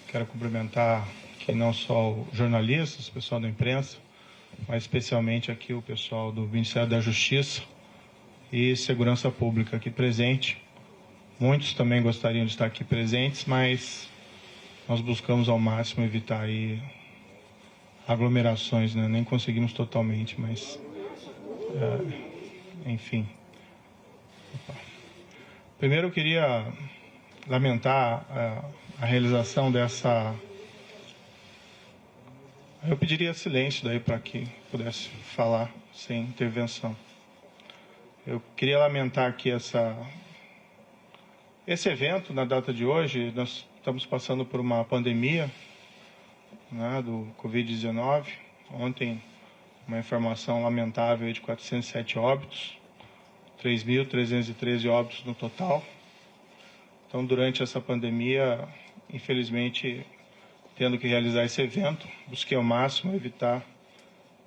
Quero cumprimentar aqui não só os jornalistas, o pessoal da imprensa, mas especialmente aqui o pessoal do Ministério da Justiça e Segurança Pública aqui presente. Muitos também gostariam de estar aqui presentes, mas nós buscamos ao máximo evitar aí aglomerações, né? Nem conseguimos totalmente, mas enfim. Primeiro eu queria lamentar a realização dessa... Eu pediria silêncio daí para que pudesse falar sem intervenção. Eu queria lamentar aqui esse evento na data de hoje. Nós estamos passando por uma pandemia, né, do Covid-19. Ontem, uma informação lamentável de 407 óbitos, 3.313 óbitos no total. Então, durante essa pandemia, infelizmente, tendo que realizar esse evento, busquei ao máximo evitar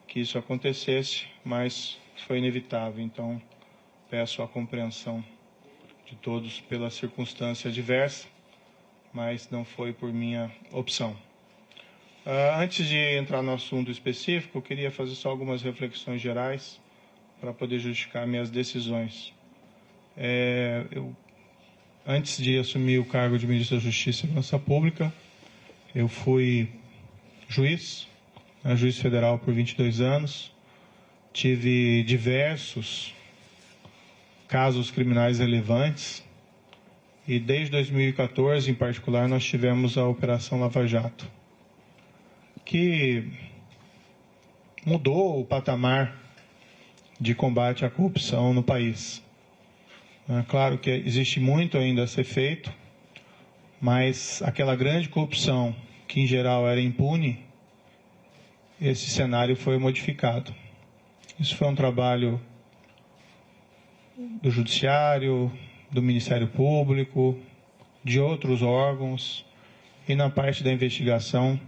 que isso acontecesse, mas foi inevitável. Então, peço a compreensão de todos pela circunstância adversa, mas não foi por minha opção. Antes de entrar no assunto específico, eu queria fazer só algumas reflexões gerais para poder justificar minhas decisões. Antes de assumir o cargo de Ministro da Justiça e Segurança Pública, eu fui juiz federal por 22 anos, tive diversos casos criminais relevantes e desde 2014, em particular, nós tivemos a Operação Lava Jato, que mudou o patamar de combate à corrupção no país. É claro que existe muito ainda a ser feito, mas aquela grande corrupção, que em geral era impune, esse cenário foi modificado. Isso foi um trabalho do Judiciário, do Ministério Público, de outros órgãos e na parte da investigação,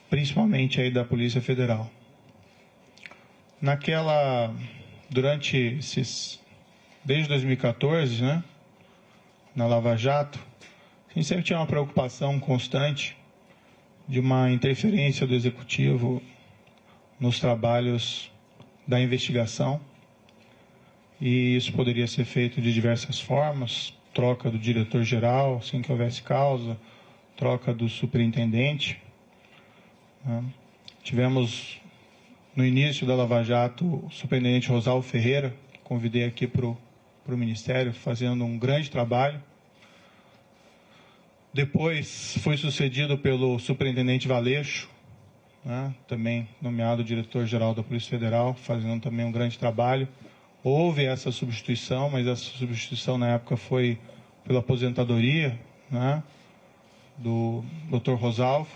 principalmente aí da Polícia Federal. Desde 2014, né, na Lava Jato, a gente sempre tinha uma preocupação constante de uma interferência do Executivo nos trabalhos da investigação. E isso poderia ser feito de diversas formas: troca do diretor-geral, sem que houvesse causa, troca do superintendente. Tivemos, no início da Lava Jato, o superintendente Rosalvo Ferreira, que convidei aqui para o Ministério, fazendo um grande trabalho. Depois foi sucedido pelo superintendente Valeixo, né, também nomeado diretor-geral da Polícia Federal, fazendo também um grande trabalho. Houve essa substituição, mas essa substituição na época foi pela aposentadoria, né, do Dr. Rosalvo.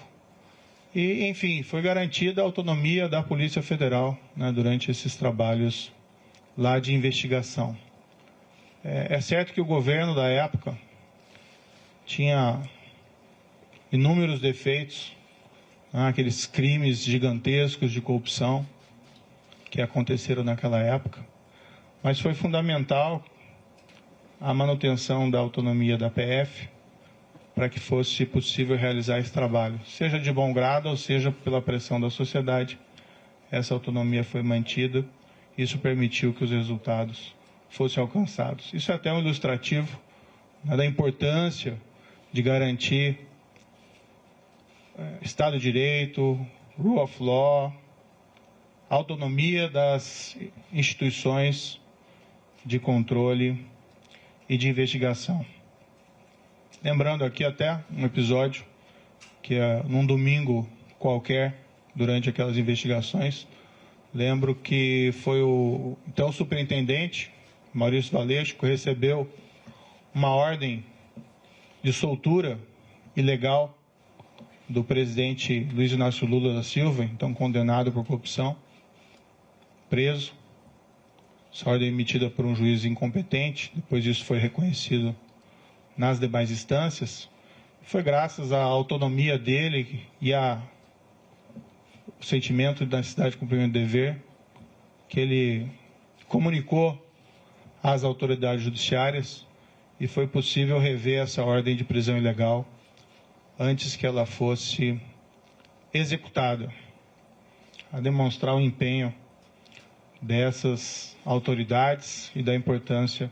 E, enfim, foi garantida a autonomia da Polícia Federal, né, durante esses trabalhos lá de investigação. É certo que o governo da época tinha inúmeros defeitos, né, aqueles crimes gigantescos de corrupção que aconteceram naquela época, mas foi fundamental a manutenção da autonomia da PF para que fosse possível realizar esse trabalho, seja de bom grado ou seja pela pressão da sociedade. Essa autonomia foi mantida, isso permitiu que os resultados fossem alcançados. Isso é até um ilustrativo, né, da importância de garantir Estado de Direito, Rule of Law, autonomia das instituições de controle e de investigação. Lembrando aqui até um episódio que num domingo qualquer, durante aquelas investigações, lembro que foi o então superintendente Maurício Valeixo que recebeu uma ordem de soltura ilegal do presidente Luiz Inácio Lula da Silva, então condenado por corrupção, preso. Essa ordem emitida por um juiz incompetente, depois disso foi reconhecido nas demais instâncias. Foi graças à autonomia dele e ao sentimento da necessidade de cumprimento do dever que ele comunicou às autoridades judiciárias e foi possível rever essa ordem de prisão ilegal antes que ela fosse executada, a demonstrar o empenho dessas autoridades e da importância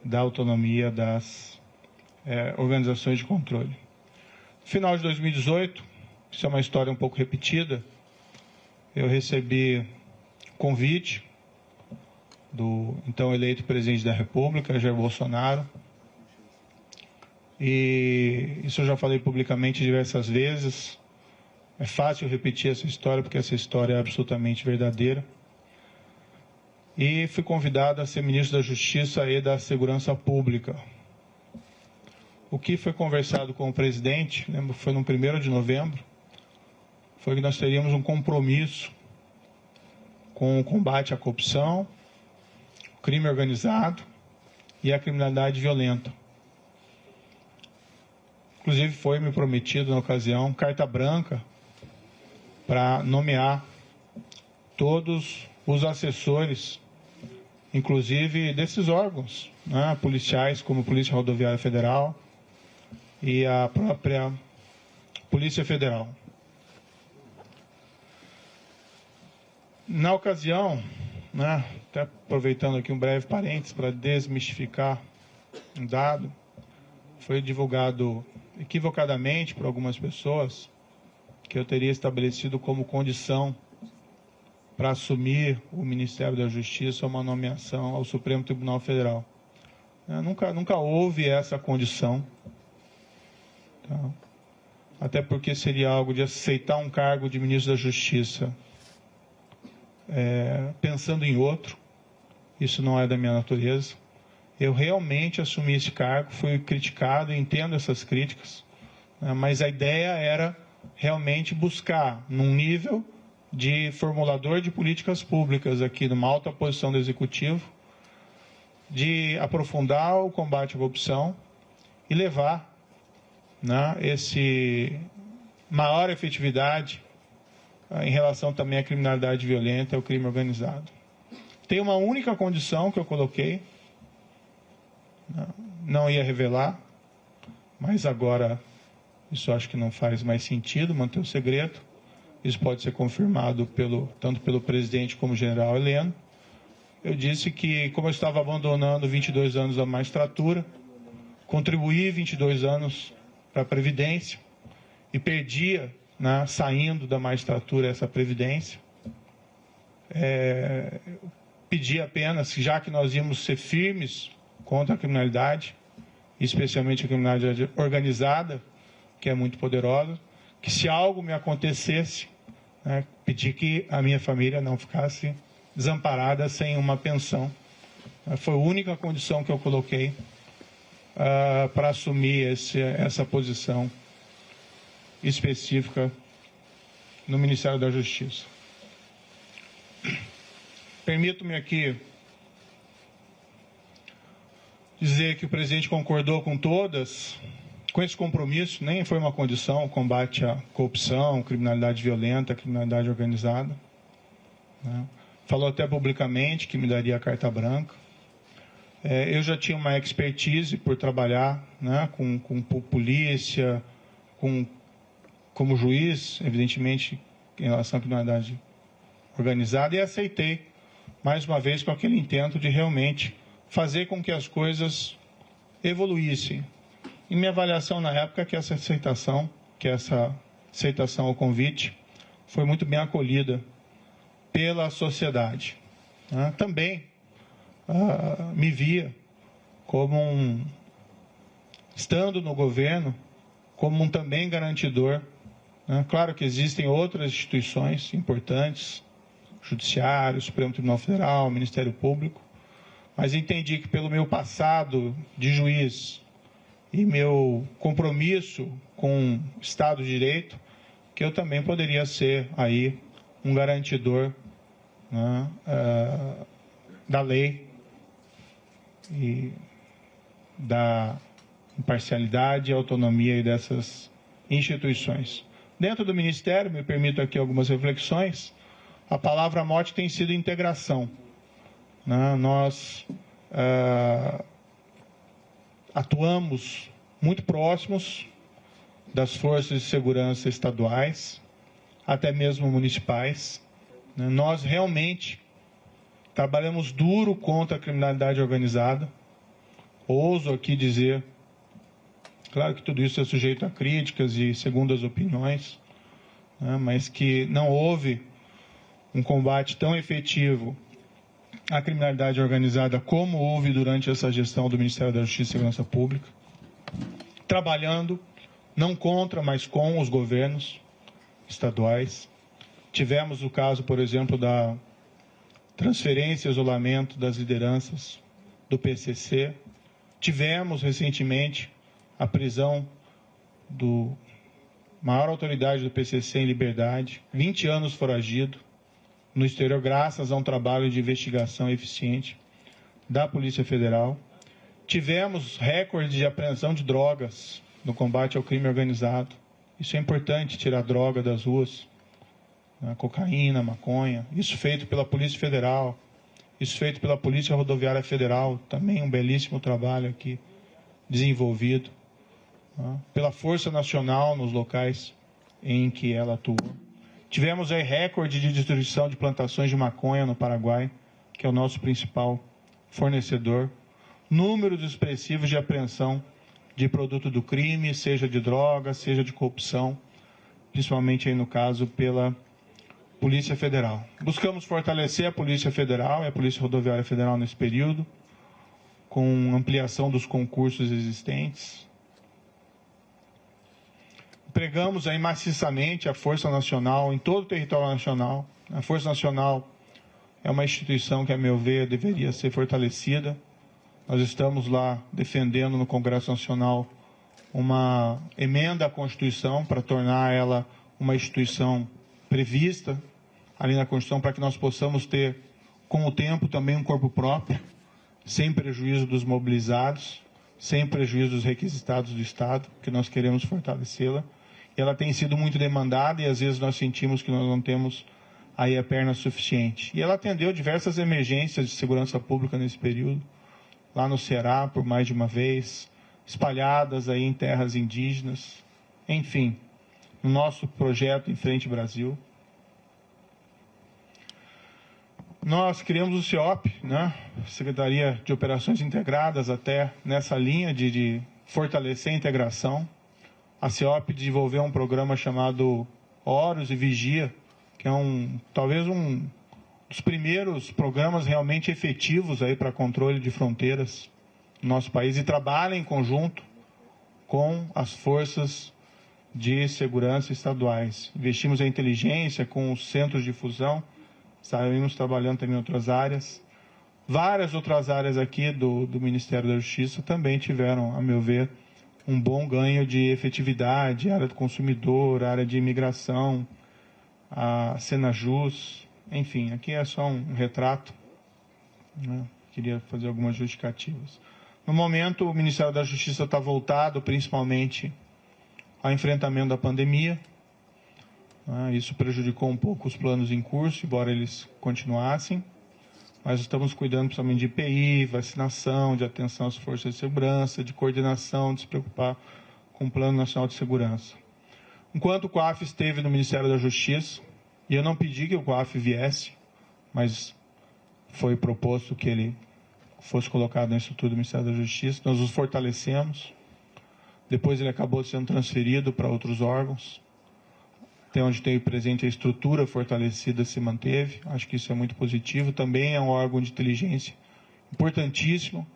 da autonomia das organizações de controle. No final de 2018, isso é uma história um pouco repetida, eu recebi convite do então eleito presidente da República, Jair Bolsonaro, e isso eu já falei publicamente diversas vezes. É fácil repetir essa história, porque essa história é absolutamente verdadeira. E fui convidado a ser ministro da Justiça e da Segurança Pública. O que foi conversado com o presidente, lembro que foi no 1º de novembro, foi que nós teríamos um compromisso com o combate à corrupção, crime organizado e a criminalidade violenta. Inclusive foi me prometido na ocasião carta branca para nomear todos os assessores, inclusive desses órgãos, né, policiais, como a Polícia Rodoviária Federal e a própria Polícia Federal. Na ocasião, né, até aproveitando aqui um breve parênteses para desmistificar um dado, foi divulgado equivocadamente por algumas pessoas que eu teria estabelecido como condição para assumir o Ministério da Justiça uma nomeação ao Supremo Tribunal Federal. Nunca houve essa condição, tá? Até porque seria algo de aceitar um cargo de ministro da Justiça pensando em outro. Isso não é da minha natureza. Eu realmente assumi esse cargo, fui criticado, entendo essas críticas, né, mas a ideia era realmente buscar, num nível de formulador de políticas públicas aqui, numa alta posição do Executivo, de aprofundar o combate à corrupção e levar, né, esse maior efetividade em relação também à criminalidade violenta e ao crime organizado. Tem uma única condição que eu coloquei, não ia revelar, mas agora isso acho que não faz mais sentido manter o segredo. Isso pode ser confirmado tanto pelo presidente como o general Heleno. Eu disse que, como eu estava abandonando 22 anos da magistratura, contribuí 22 anos para a Previdência e perdia, né, saindo da magistratura, essa Previdência. Pedi apenas, já que nós íamos ser firmes contra a criminalidade, especialmente a criminalidade organizada, que é muito poderosa, que se algo me acontecesse, né, pedi que a minha família não ficasse desamparada sem uma pensão. Foi a única condição que eu coloquei para assumir essa posição específica no Ministério da Justiça. Permito-me aqui dizer que o presidente concordou com esse compromisso, nem foi uma condição, o combate à corrupção, criminalidade violenta, criminalidade organizada, né? Falou até publicamente que me daria a carta branca. Eu já tinha uma expertise por trabalhar, né, com polícia, como juiz, evidentemente, em relação à criminalidade organizada, e aceitei, mais uma vez, com aquele intento de realmente fazer com que as coisas evoluíssem. E minha avaliação na época é que essa aceitação ao convite foi muito bem acolhida pela sociedade. Também me via como estando no governo, como um também garantidor. Claro que existem outras instituições importantes, Judiciário, Supremo Tribunal Federal, Ministério Público, mas entendi que pelo meu passado de juiz e meu compromisso com o Estado de Direito, que eu também poderia ser aí um garantidor, né, da lei e da imparcialidade e autonomia dessas instituições. Dentro do Ministério, me permito aqui algumas reflexões, a palavra-mote tem sido integração. Nós atuamos muito próximos das forças de segurança estaduais, até mesmo municipais. Nós realmente trabalhamos duro contra a criminalidade organizada. Ouso aqui dizer, claro que tudo isso é sujeito a críticas e segundas opiniões, mas que não houve um combate tão efetivo à criminalidade organizada como houve durante essa gestão do Ministério da Justiça e Segurança Pública, trabalhando não contra, mas com os governos estaduais. Tivemos o caso, por exemplo, da transferência e isolamento das lideranças do PCC. Tivemos recentemente a prisão do maior autoridade do PCC em liberdade, 20 anos foragido no exterior, graças a um trabalho de investigação eficiente da Polícia Federal. Tivemos recorde de apreensão de drogas no combate ao crime organizado. Isso é importante, tirar droga das ruas, cocaína, maconha. Isso feito pela Polícia Federal, isso feito pela Polícia Rodoviária Federal, também um belíssimo trabalho aqui desenvolvido, pela Força Nacional nos locais em que ela atua. Tivemos aí recorde de destruição de plantações de maconha no Paraguai, que é o nosso principal fornecedor. Números expressivos de apreensão de produto do crime, seja de droga, seja de corrupção, principalmente aí no caso pela Polícia Federal. Buscamos fortalecer a Polícia Federal e a Polícia Rodoviária Federal nesse período, com ampliação dos concursos existentes. Empregamos aí maciçamente a Força Nacional em todo o território nacional. A Força Nacional é uma instituição que, a meu ver, deveria ser fortalecida. Nós estamos lá defendendo no Congresso Nacional uma emenda à Constituição para tornar ela uma instituição prevista ali na Constituição, para que nós possamos ter, com o tempo, também um corpo próprio, sem prejuízo dos mobilizados, sem prejuízo dos requisitados do Estado, que nós queremos fortalecê-la. Ela tem sido muito demandada e às vezes nós sentimos que nós não temos aí a perna suficiente. E ela atendeu diversas emergências de segurança pública nesse período, lá no Ceará por mais de uma vez, espalhadas aí em terras indígenas, enfim, no nosso projeto Em Frente Brasil. Nós criamos o CEOP, Secretaria de Operações Integradas, até nessa linha de fortalecer a integração. A CEOP desenvolveu um programa chamado Horus e Vigia, que é talvez um dos primeiros programas realmente efetivos aí para controle de fronteiras no nosso país, e trabalha em conjunto com as forças de segurança estaduais. Investimos em inteligência com os centros de fusão, saímos trabalhando também em outras áreas. Várias outras áreas aqui do Ministério da Justiça também tiveram, a meu ver, um bom ganho de efetividade, área do consumidor, área de imigração, a Senajus, enfim, aqui é só um retrato, queria fazer algumas justificativas. No momento, o Ministério da Justiça está voltado principalmente ao enfrentamento da pandemia. Isso prejudicou um pouco os planos em curso, embora eles continuassem. Mas estamos cuidando principalmente de IPI, vacinação, de atenção às forças de segurança, de coordenação, de se preocupar com o Plano Nacional de Segurança. Enquanto o COAF esteve no Ministério da Justiça, e eu não pedi que o COAF viesse, mas foi proposto que ele fosse colocado na estrutura do Ministério da Justiça, nós os fortalecemos. Depois ele acabou sendo transferido para outros órgãos. Até onde tem presente a estrutura fortalecida se manteve. Acho que isso é muito positivo. Também é um órgão de inteligência importantíssimo,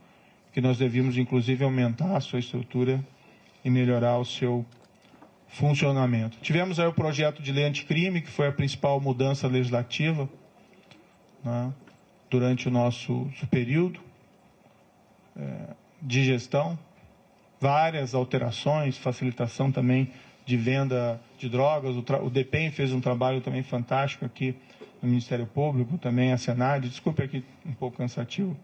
que nós devíamos, inclusive, aumentar a sua estrutura e melhorar o seu funcionamento. Tivemos aí o projeto de lei anticrime, que foi a principal mudança legislativa durante o nosso período de gestão. Várias alterações, facilitação também de venda de drogas. O DEPEN fez um trabalho também fantástico aqui no Ministério Público, também a Senad. Desculpe aqui um pouco cansativo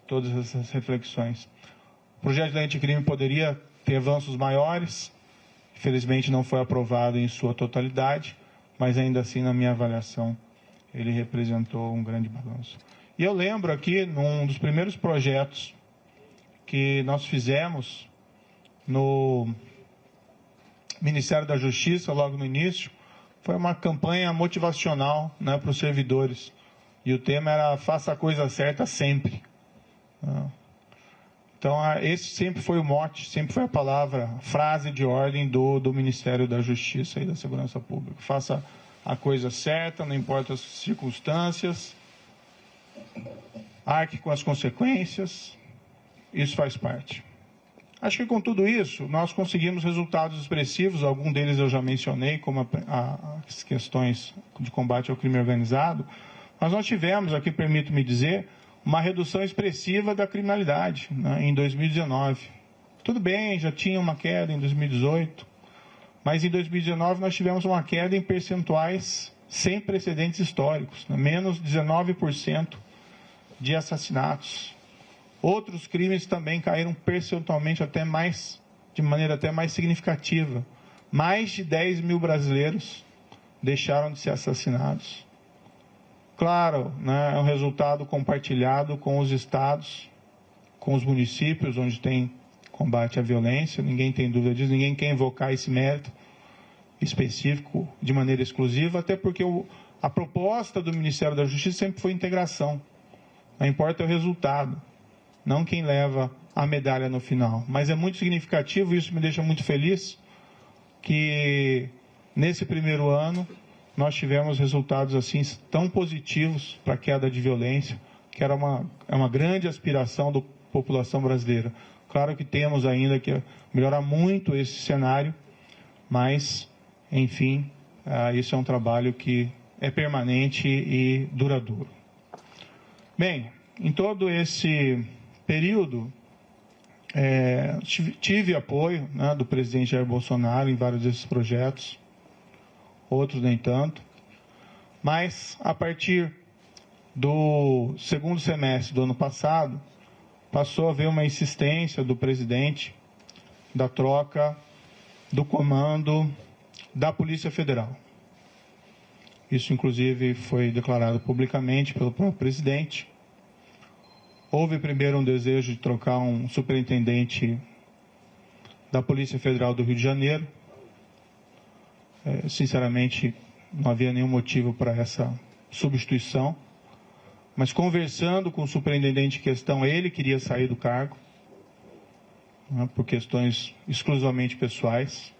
todas essas reflexões. O projeto de lei anticrime poderia ter avanços maiores, infelizmente não foi aprovado em sua totalidade, mas ainda assim, na minha avaliação, ele representou um grande balanço. E eu lembro aqui, num dos primeiros projetos que nós fizemos no Ministério da Justiça, logo no início, foi uma campanha motivacional, né, para os servidores. E o tema era faça a coisa certa sempre. Então, esse sempre foi o mote, sempre foi a palavra, a frase de ordem do Ministério da Justiça e da Segurança Pública. Faça a coisa certa, não importa as circunstâncias, arque com as consequências, isso faz parte. Acho que com tudo isso, nós conseguimos resultados expressivos, alguns deles eu já mencionei, como as questões de combate ao crime organizado, mas nós tivemos, aqui permito-me dizer, uma redução expressiva da criminalidade, né, em 2019. Tudo bem, já tinha uma queda em 2018, mas em 2019 nós tivemos uma queda em percentuais sem precedentes históricos, né, menos 19% de assassinatos. Outros crimes também caíram percentualmente de maneira até mais significativa. Mais de 10 mil brasileiros deixaram de ser assassinados. Claro, né, é um resultado compartilhado com os estados, com os municípios, onde tem combate à violência, ninguém tem dúvida disso, ninguém quer invocar esse mérito específico de maneira exclusiva, até porque a proposta do Ministério da Justiça sempre foi integração. Não importa o resultado, não quem leva a medalha no final. Mas é muito significativo, isso me deixa muito feliz, que nesse primeiro ano nós tivemos resultados assim tão positivos para a queda de violência, que é uma grande aspiração da população brasileira. Claro que temos ainda que melhorar muito esse cenário, mas, enfim, isso é um trabalho que é permanente e duradouro. Bem, em todo esse período, tive apoio, né, do presidente Jair Bolsonaro em vários desses projetos, outros nem tanto, mas a partir do segundo semestre do ano passado, passou a haver uma insistência do presidente da troca do comando da Polícia Federal. Isso, inclusive, foi declarado publicamente pelo próprio presidente. Houve primeiro um desejo de trocar um superintendente da Polícia Federal do Rio de Janeiro. Sinceramente, não havia nenhum motivo para essa substituição. Mas conversando com o superintendente em questão, ele queria sair do cargo, né, por questões exclusivamente pessoais.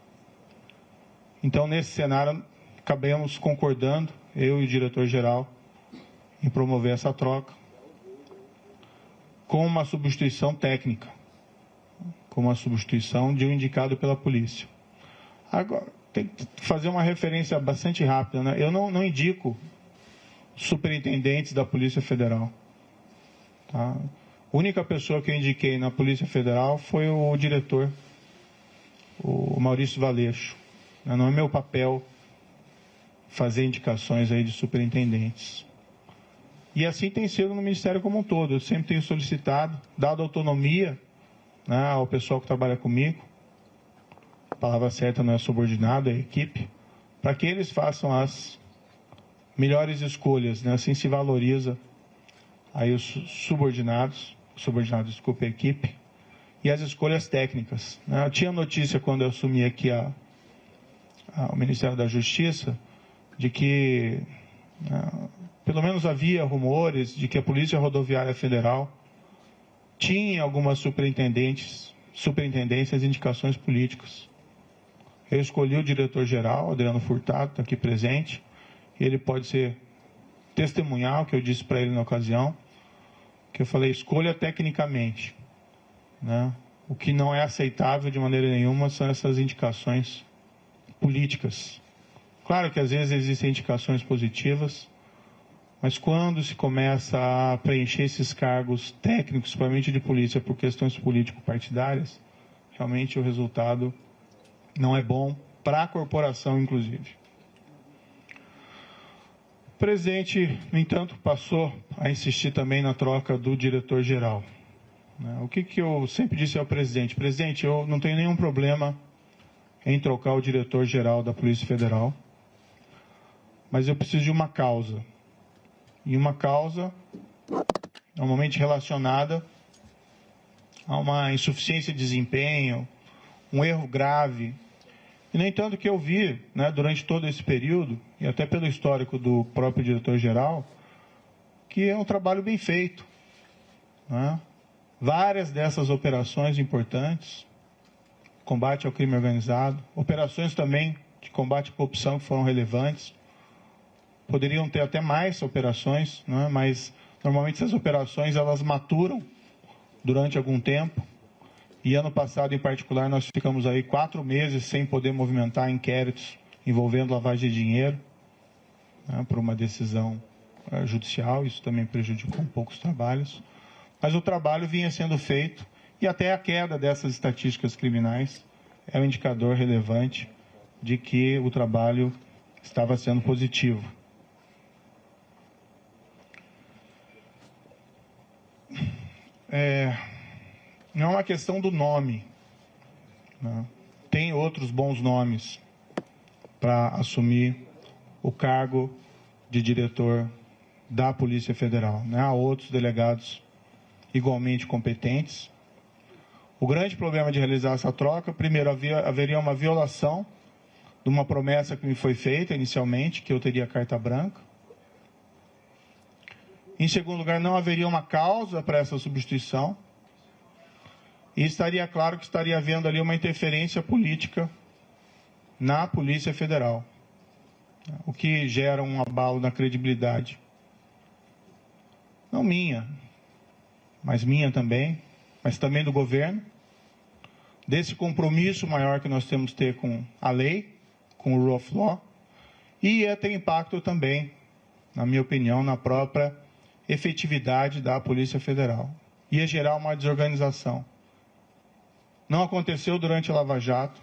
Então, nesse cenário, acabamos concordando, eu e o diretor-geral, em promover essa troca, com uma substituição técnica, com uma substituição de um indicado pela polícia. Agora, tem que fazer uma referência bastante rápida, né? Eu não indico superintendentes da Polícia Federal. Tá? A única pessoa que eu indiquei na Polícia Federal foi o diretor, o Maurício Valeixo. Não é meu papel fazer indicações aí de superintendentes. E assim tem sido no Ministério como um todo. Eu sempre tenho solicitado, dado autonomia, né, ao pessoal que trabalha comigo, a palavra certa não é subordinado, é equipe, para que eles façam as melhores escolhas, né? Assim se valoriza aí os subordinados, desculpe, a equipe, e as escolhas técnicas, né? Eu tinha notícia quando eu assumi aqui o Ministério da Justiça, de que pelo menos havia rumores de que a Polícia Rodoviária Federal tinha algumas superintendências, indicações políticas. Eu escolhi o diretor-geral, Adriano Furtado, está aqui presente, e ele pode ser testemunhal, que eu disse para ele na ocasião, que eu falei, escolha tecnicamente, né? O que não é aceitável de maneira nenhuma são essas indicações políticas. Claro que às vezes existem indicações positivas, mas quando se começa a preencher esses cargos técnicos, principalmente de polícia, por questões político-partidárias, realmente o resultado não é bom para a corporação, inclusive. O presidente, no entanto, passou a insistir também na troca do diretor-geral. O que eu sempre disse ao presidente? Presidente, eu não tenho nenhum problema em trocar o diretor-geral da Polícia Federal, mas eu preciso de uma causa. E uma causa normalmente relacionada há uma insuficiência de desempenho, um erro grave. E, no entanto, o que eu vi, né, durante todo esse período, e até pelo histórico do próprio diretor-geral, que é um trabalho bem feito, né? Várias dessas operações importantes, combate ao crime organizado, operações também de combate à corrupção que foram relevantes, poderiam ter até mais operações, né? Mas normalmente essas operações elas maturam durante algum tempo. E ano passado, em particular, nós ficamos aí 4 meses sem poder movimentar inquéritos envolvendo lavagem de dinheiro, né, por uma decisão judicial. Isso também prejudicou um pouco os trabalhos. Mas o trabalho vinha sendo feito e até a queda dessas estatísticas criminais é um indicador relevante de que o trabalho estava sendo positivo. Não é uma questão do nome, né? Tem outros bons nomes para assumir o cargo de diretor da Polícia Federal, né? Há outros delegados igualmente competentes. O grande problema de realizar essa troca, primeiro, haveria uma violação de uma promessa que me foi feita inicialmente, que eu teria carta branca. Em segundo lugar, não haveria uma causa para essa substituição. E estaria claro que estaria havendo ali uma interferência política na Polícia Federal, o que gera um abalo na credibilidade. Não minha, mas minha também, mas também do governo, desse compromisso maior que nós temos que ter com a lei, com o rule of law, e ia ter impacto também, na minha opinião, na própria efetividade da Polícia Federal. Ia gerar uma desorganização. Não aconteceu durante a Lava Jato,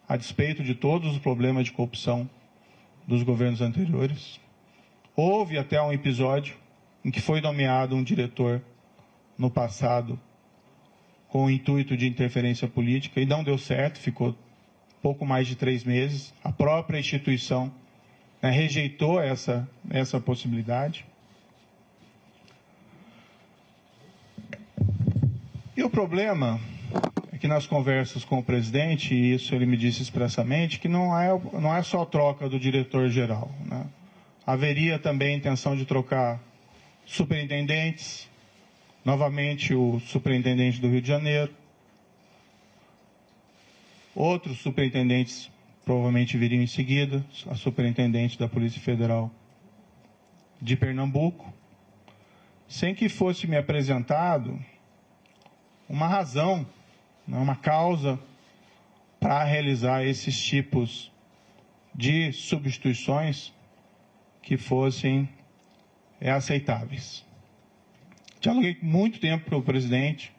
a despeito de todos os problemas de corrupção dos governos anteriores. Houve até um episódio em que foi nomeado um diretor no passado com o intuito de interferência política e não deu certo, ficou pouco mais de 3 meses. A própria instituição, né, rejeitou essa possibilidade. E o problema é que nas conversas com o presidente, e isso ele me disse expressamente, que não é só a troca do diretor-geral, né? Haveria também a intenção de trocar superintendentes, novamente o superintendente do Rio de Janeiro. Outros superintendentes provavelmente viriam em seguida, a superintendente da Polícia Federal de Pernambuco, sem que fosse me apresentado uma razão, uma causa para realizar esses tipos de substituições que fossem aceitáveis. Dialoguei muito tempo para o presidente,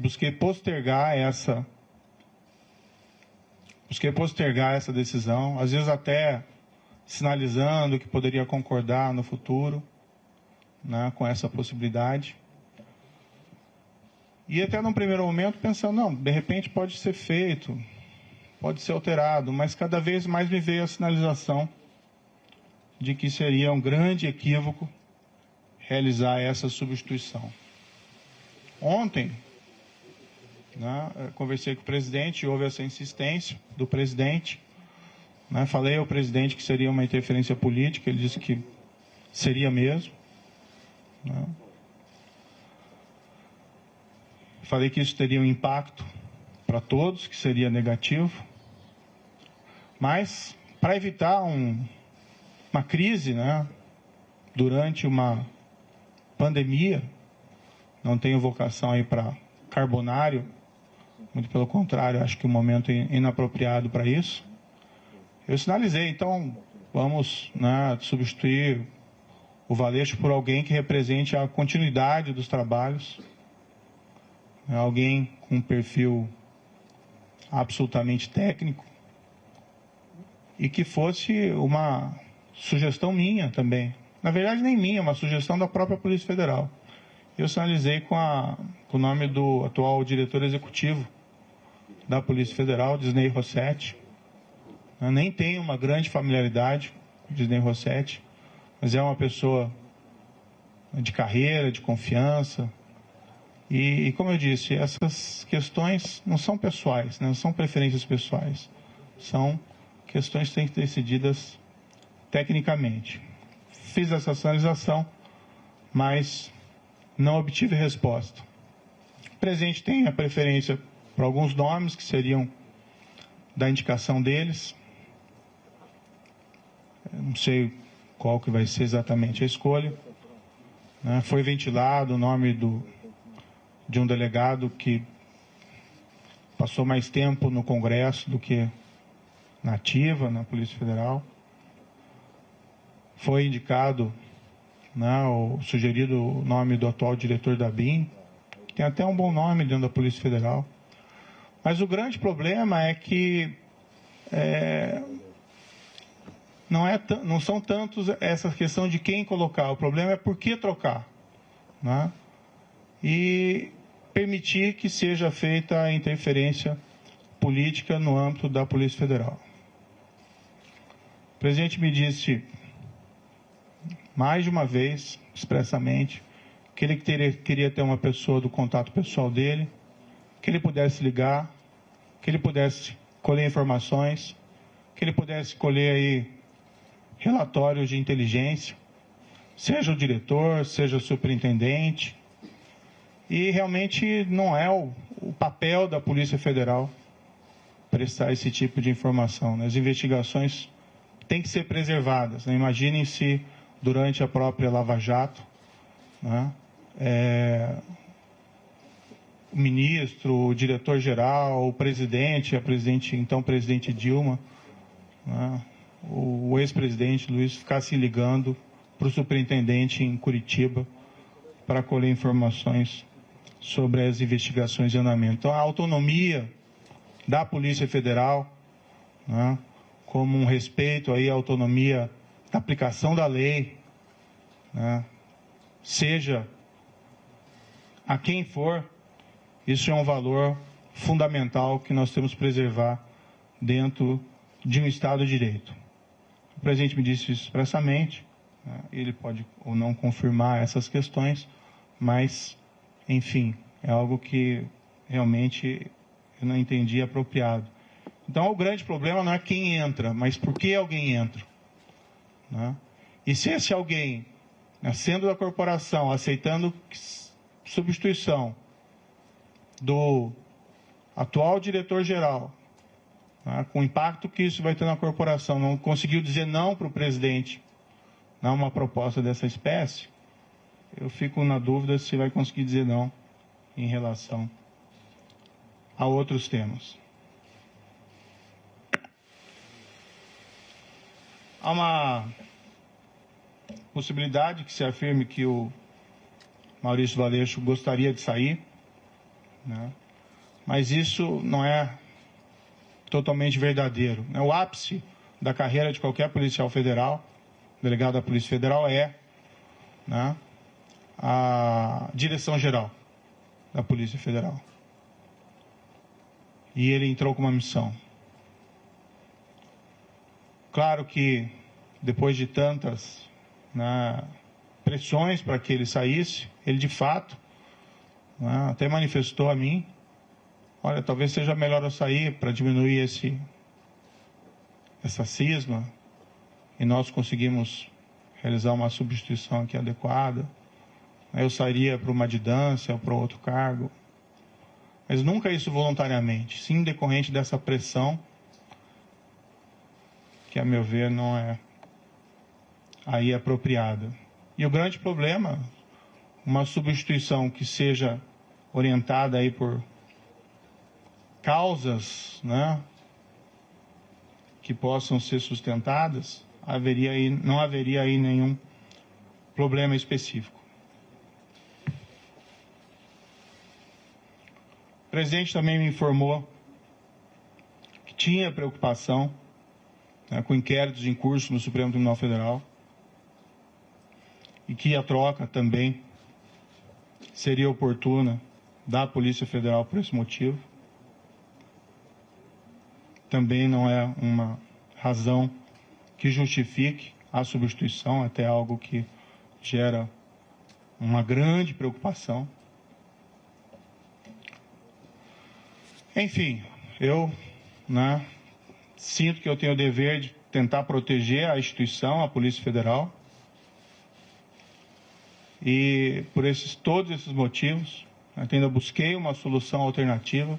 busquei postergar essa decisão, às vezes até sinalizando que poderia concordar no futuro, né, com essa possibilidade. E até num primeiro momento pensando, não, de repente pode ser feito, pode ser alterado, mas cada vez mais me veio a sinalização de que seria um grande equívoco realizar essa substituição. Ontem, né, conversei com o presidente, houve essa insistência do presidente, né, falei ao presidente que seria uma interferência política, ele disse que seria mesmo, né. Falei que isso teria um impacto para todos, que seria negativo. Mas, para evitar uma crise, né, durante uma pandemia, não tenho vocação aí para carbonário, muito pelo contrário, acho que o momento é inapropriado para isso. Eu sinalizei, então, vamos, né, substituir o Valeixo por alguém que represente a continuidade dos trabalhos, alguém com um perfil absolutamente técnico e que fosse uma sugestão minha também. Na verdade, nem minha, uma sugestão da própria Polícia Federal. Eu sinalizei com o nome do atual diretor executivo da Polícia Federal, Disney Rossetti. Eu nem tenho uma grande familiaridade com Disney Rossetti, mas é uma pessoa de carreira, de confiança, E como eu disse, essas questões não são pessoais, não são preferências pessoais, são questões que têm que ser decididas tecnicamente. Fiz essa sinalização, mas não obtive resposta. O presidente tem a preferência por alguns nomes que seriam da indicação deles. Eu não sei qual que vai ser exatamente a escolha. Foi ventilado o nome de um delegado que passou mais tempo no Congresso do que na ativa, na Polícia Federal. Foi indicado, o sugerido o nome do atual diretor da BIM, que tem até um bom nome dentro da Polícia Federal. Mas o grande problema é que não são tantos essa questão de quem colocar, o problema é por que trocar. E permitir que seja feita a interferência política no âmbito da Polícia Federal. O presidente me disse mais de uma vez, expressamente, que ele queria ter uma pessoa do contato pessoal dele, que ele pudesse ligar, que ele pudesse colher informações, que ele pudesse colher aí relatórios de inteligência, seja o diretor, seja o superintendente. E realmente não é o papel da Polícia Federal prestar esse tipo de informação. As investigações têm que ser preservadas. Imaginem se durante a própria Lava Jato, o ministro, o diretor-geral, o presidente, então presidente Dilma, o ex-presidente Luiz ficasse ligando para o superintendente em Curitiba para colher informações sobre as investigações em andamento. Então, a autonomia da Polícia Federal, como um respeito aí à autonomia da aplicação da lei, seja a quem for, isso é um valor fundamental que nós temos que preservar dentro de um Estado de Direito. O presidente me disse isso expressamente, ele pode ou não confirmar essas questões, mas, enfim, é algo que realmente eu não entendi apropriado. Então, o grande problema não é quem entra, mas por que alguém entra. E se esse alguém, sendo da corporação, aceitando substituição do atual diretor-geral, com o impacto que isso vai ter na corporação, não conseguiu dizer não para o presidente, uma proposta dessa espécie, eu fico na dúvida se vai conseguir dizer não em relação a outros temas. Há uma possibilidade que se afirme que o Maurício Valeixo gostaria de sair, mas isso não é totalmente verdadeiro. O ápice da carreira de qualquer policial federal, delegado da Polícia Federal, é a direção-geral da Polícia Federal. E ele entrou com uma missão. Claro que, depois de tantas pressões para que ele saísse, ele de fato até manifestou a mim, olha, talvez seja melhor eu sair para diminuir essa cisma, e nós conseguimos realizar uma substituição aqui adequada. Eu sairia para uma adjudância ou para outro cargo, mas nunca isso voluntariamente, sim decorrente dessa pressão, que a meu ver não é aí apropriada. E o grande problema, uma substituição que seja orientada aí por causas, que possam ser sustentadas, não haveria aí nenhum problema específico. O presidente também me informou que tinha preocupação com inquéritos em curso no Supremo Tribunal Federal e que a troca também seria oportuna da Polícia Federal por esse motivo. Também não é uma razão que justifique a substituição, até algo que gera uma grande preocupação. Enfim, eu, né, sinto que eu tenho o dever de tentar proteger a instituição, a Polícia Federal. E por todos esses motivos, ainda busquei uma solução alternativa,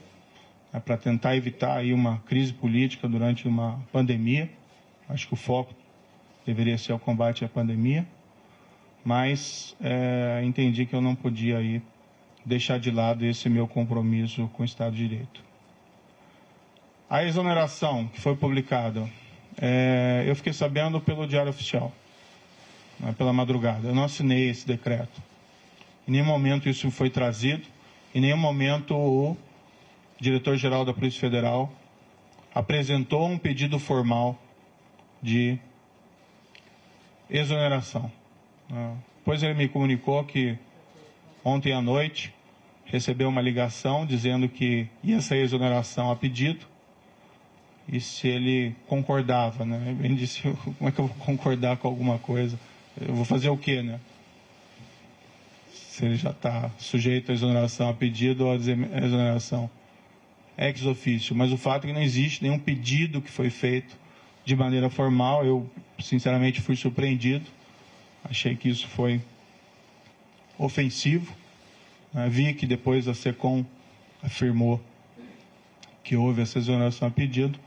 né, para tentar evitar aí uma crise política durante uma pandemia. Acho que o foco deveria ser o combate à pandemia, mas entendi que eu não podia aí deixar de lado esse meu compromisso com o Estado de Direito. A exoneração que foi publicada, eu fiquei sabendo pelo Diário Oficial, né, pela madrugada. Eu não assinei esse decreto. Em nenhum momento isso foi trazido, em nenhum momento o diretor-geral da Polícia Federal apresentou um pedido formal de exoneração. Depois ele me comunicou que ontem à noite recebeu uma ligação dizendo que ia sair exoneração a pedido e se ele concordava, né? Ele disse, como é que eu vou concordar com alguma coisa? Eu vou fazer o quê, né? Se ele já está sujeito à exoneração a pedido ou à exoneração ex officio. Mas o fato é que não existe nenhum pedido que foi feito de maneira formal. Eu, sinceramente, fui surpreendido. Achei que isso foi ofensivo. Vi que depois a SECOM afirmou que houve essa exoneração a pedido,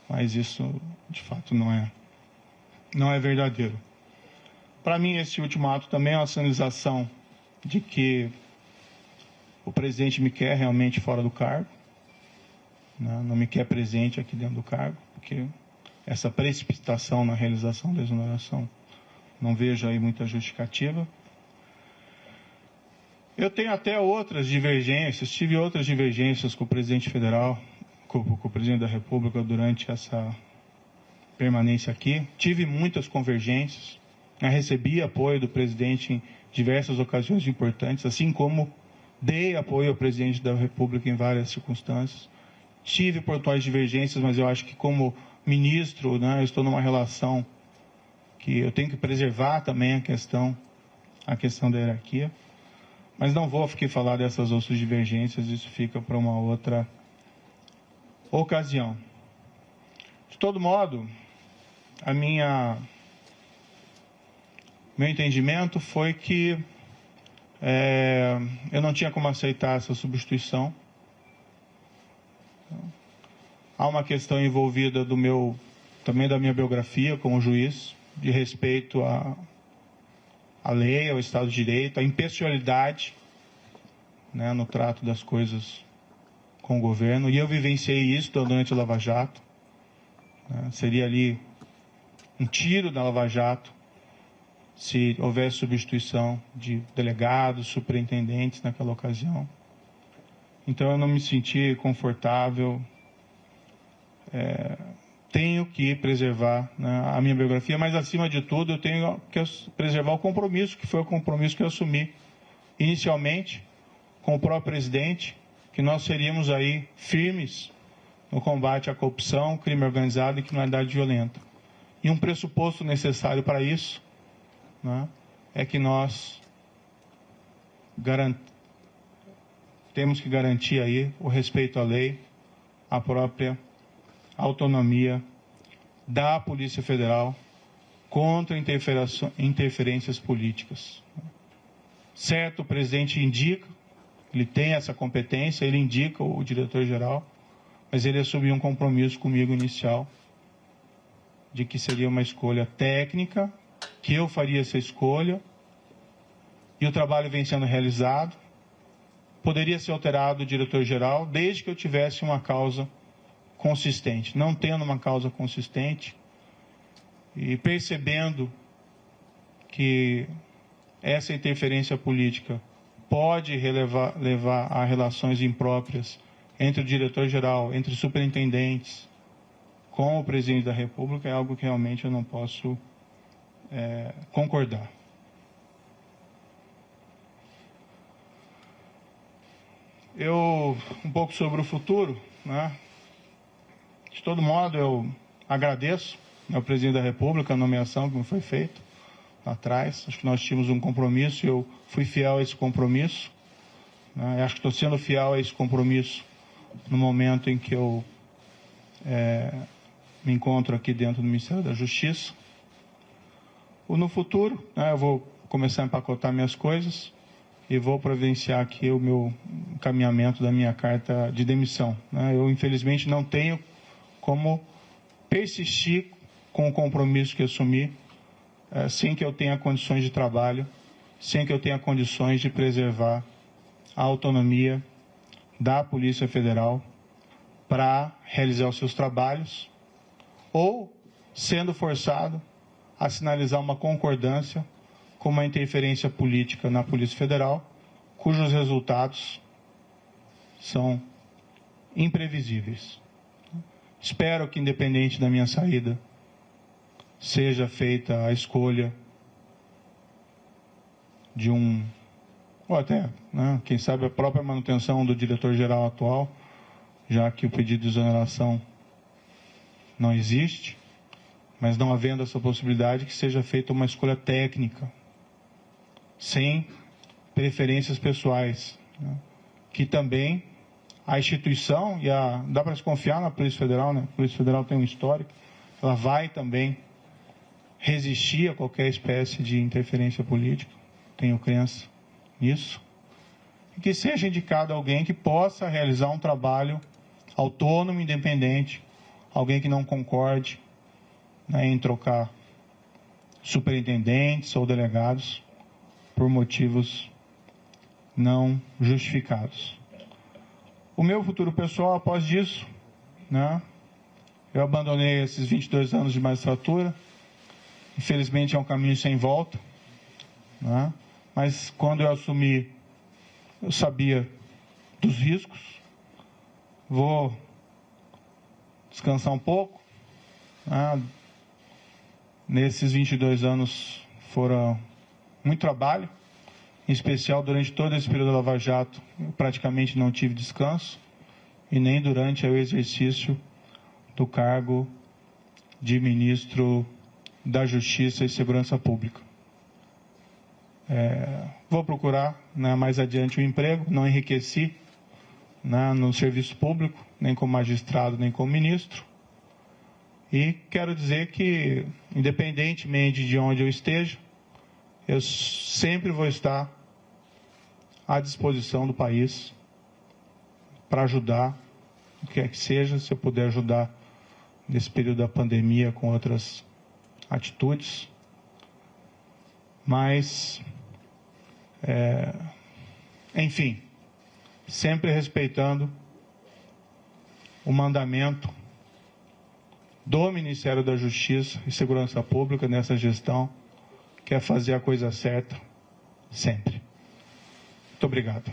mas isso, de fato, não é verdadeiro. Para mim, esse último ato também é uma sinalização de que o presidente me quer realmente fora do cargo, né? Não me quer presente aqui dentro do cargo, porque essa precipitação na realização da exoneração não vejo aí muita justificativa. Eu tenho até outras divergências, tive outras divergências com o presidente federal, com o presidente da República durante essa permanência aqui. Tive muitas convergências, recebi apoio do presidente em diversas ocasiões importantes, assim como dei apoio ao presidente da República em várias circunstâncias. Tive pontuais divergências, mas eu acho que como ministro, né, eu estou numa relação que eu tenho que preservar também a questão da hierarquia. Mas não vou aqui falar dessas outras divergências, isso fica para uma outra ocasião. De todo modo, meu entendimento foi que eu não tinha como aceitar essa substituição. Há uma questão envolvida também da minha biografia como juiz, de respeito à lei, ao Estado de Direito, à impessoalidade, né, no trato das coisas com o governo. E eu vivenciei isso durante a Lava Jato. Seria ali um tiro da Lava Jato se houvesse substituição de delegados, superintendentes naquela ocasião. Então eu não me senti confortável. Tenho que preservar, né, a minha biografia, mas acima de tudo eu tenho que preservar o compromisso, que foi o compromisso que eu assumi inicialmente com o próprio presidente, que nós seríamos aí firmes no combate à corrupção, crime organizado e criminalidade violenta. E um pressuposto necessário para isso, né, é que nós temos que garantir aí o respeito à lei, a própria autonomia da Polícia Federal contra interferências políticas. Certo, o presidente indica, ele tem essa competência, ele indica o diretor-geral, mas ele assumiu um compromisso comigo inicial de que seria uma escolha técnica, que eu faria essa escolha, e o trabalho vem sendo realizado. Poderia ser alterado o diretor-geral, desde que eu tivesse uma causa consistente. Não tendo uma causa consistente e percebendo que essa interferência política pode levar a relações impróprias entre o diretor-geral, entre os superintendentes, com o presidente da República, é algo que realmente eu não posso concordar. Um pouco sobre o futuro, né? De todo modo, eu agradeço ao presidente da República a nomeação que me foi feita lá atrás. Acho que nós tínhamos um compromisso e eu fui fiel a esse compromisso. Acho que estou sendo fiel a esse compromisso no momento em que eu me encontro aqui dentro do Ministério da Justiça. No futuro, né, eu vou começar a empacotar minhas coisas e vou providenciar aqui o meu encaminhamento da minha carta de demissão, né? Eu, infelizmente, não tenho como persistir com o compromisso que assumi sem que eu tenha condições de trabalho, sem que eu tenha condições de preservar a autonomia da Polícia Federal para realizar os seus trabalhos, ou sendo forçado a sinalizar uma concordância com uma interferência política na Polícia Federal, cujos resultados são imprevisíveis. Espero que, independente da minha saída, seja feita a escolha de ou até, né, quem sabe, a própria manutenção do diretor-geral atual, já que o pedido de exoneração não existe, mas não havendo essa possibilidade, que seja feita uma escolha técnica, sem preferências pessoais, né, que também a instituição, dá para se confiar na Polícia Federal, né? A Polícia Federal tem um histórico, ela vai também resistir a qualquer espécie de interferência política, tenho crença nisso, e que seja indicado alguém que possa realizar um trabalho autônomo, independente, alguém que não concorde, né, em trocar superintendentes ou delegados por motivos não justificados. O meu futuro pessoal, após isso, né, eu abandonei esses 22 anos de magistratura, infelizmente é um caminho sem volta, né, mas quando eu assumi, eu sabia dos riscos, vou descansar um pouco, né. Nesses 22 anos foram muito trabalho, em especial durante todo esse período da Lava Jato, eu praticamente não tive descanso, e nem durante o exercício do cargo de ministro da Justiça e Segurança Pública. Vou procurar, né, mais adiante um emprego, não enriqueci, né, no serviço público, nem como magistrado, nem como ministro. E quero dizer que, independentemente de onde eu esteja, eu sempre vou estar à disposição do país para ajudar, o que quer que seja, se eu puder ajudar nesse período da pandemia com outras atitudes. Mas, enfim, sempre respeitando o mandamento do Ministério da Justiça e Segurança Pública nessa gestão, que é fazer a coisa certa sempre. Muito obrigado.